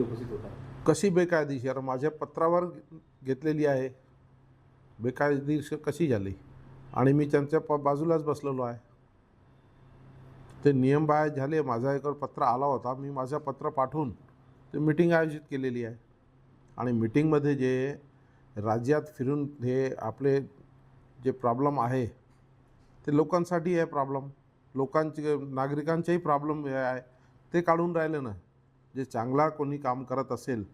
यामध्ये उपस्थित होता? कशी बेकायदेशीर? माझ्या पत्रावर घेतलेली आहे. बेकायदेशीर कशी झाली? आणि मी त्यांच्या बाजूलाच बसलेलो आहे. ते नियमबाह्य झाले. माझा एक पत्र आला होता, मी माझं पत्र पाठवून ते मीटिंग आयोजित केलेली आहे. आणि मीटिंगमध्ये जे राज्यात फिरून हे आपले जे प्रॉब्लेम आहे ते लोकांसाठी आहे प्रॉब्लेम, लोकांचे नागरिकांचेही प्रॉब्लेम हे आहे ते काढून राहिले ना. जे चांगला कोणी काम करत असेल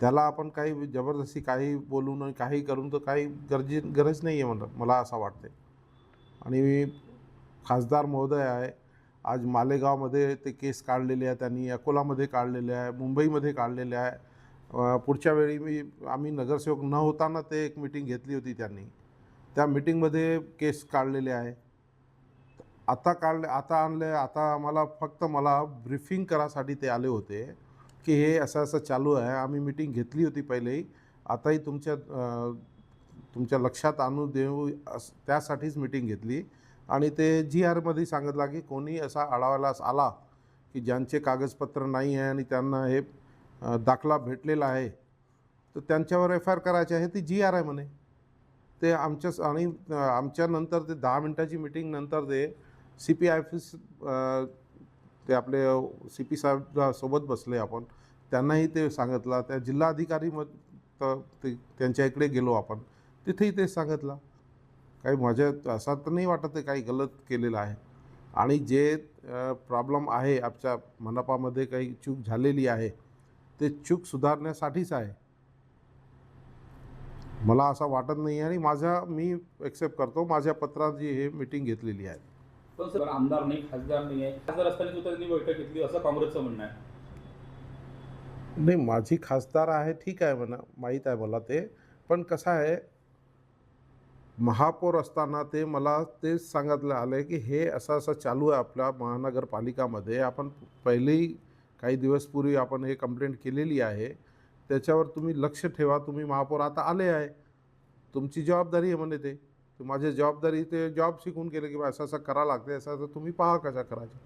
त्याला आपण काही जबरदस्ती काही बोलून काही करून तर काही गरज नाही आहे मला असं वाटते. आणि खासदार महोदय आहे, आज मालेगावमध्ये ते केस काढलेले आहे त्यांनी, अकोलामध्ये काढलेले आहे, मुंबईमध्ये काढलेले आहे. पुढच्या वेळी आम्ही नगरसेवक न होताना ते एक मीटिंग घेतली होती त्यांनी, त्या मीटिंगमध्ये केस काढलेले आहे. आता आणले. आता आम्हाला फक्त मला ब्रीफिंग करायसाठी ते आले होते की हे असं असं चालू आहे. आम्ही मीटिंग घेतली होती पहिलेही, आताही तुमच्या लक्षात आणून देऊ त्यासाठीच मीटिंग घेतली. आणि ते GRमध्ये सांगितलं की कोणी असा अडवायला आला की ज्यांचे कागदपत्र नाही आहे आणि त्यांना हे दाखला भेटलेला आहे तर त्यांच्यावर FIR करायची आहे. ती GR आहे म्हणे. ते आमच्या नंतर ते 10 मिनिटाची मीटिंग नंतर ते CP ऑफिस ते आपले CP साहेब सोबत बसले आपण, त्यांनाही ते सांगितलं. त्या जिल्हाधिकारी त्यांच्या इकडे गेलो आपण, तिथेही ते सांगितलं. काही माझ्या असं तर नाही वाटत आहे काही गलत केलेलं आहे. आणि जे प्रॉब्लेम आहे आमच्या मनपामध्ये काही चूक झालेली आहे ते चूक सुधारण्यासाठीच आहे. मला असं वाटत नाही आणि मी एक्सेप्ट करतो माझ्या पत्रात जी हे मीटिंग घेतलेली आहे. पण सर आमदार नाही, खासदार नाही आहे, खासदार असताना सुद्धा त्यांनी बैठक घेतली असं काँग्रेसचं म्हणणं आहे. नाही, माझी खासदार आहे ठीक आहे म्हणा, माहीत आहे मला ते. पण कसं आहे, महापौर असताना ते मला तेच सांगितलं आलं की हे असं असं चालू आहे आपल्या महानगरपालिकामध्ये. आपण पहिलेही काही दिवस पूर्वी आपण हे कंप्लेंट केलेली आहे, त्याच्यावर तुम्ही लक्ष ठेवा. तुम्ही महापौर आता आले आहे, तुमची जबाबदारी आहे म्हणे. ते माझी जबाबदारी ते जॉब शिकून केलं की असं असं करा लागते, असं असं तुम्ही पहा कशा करायचं.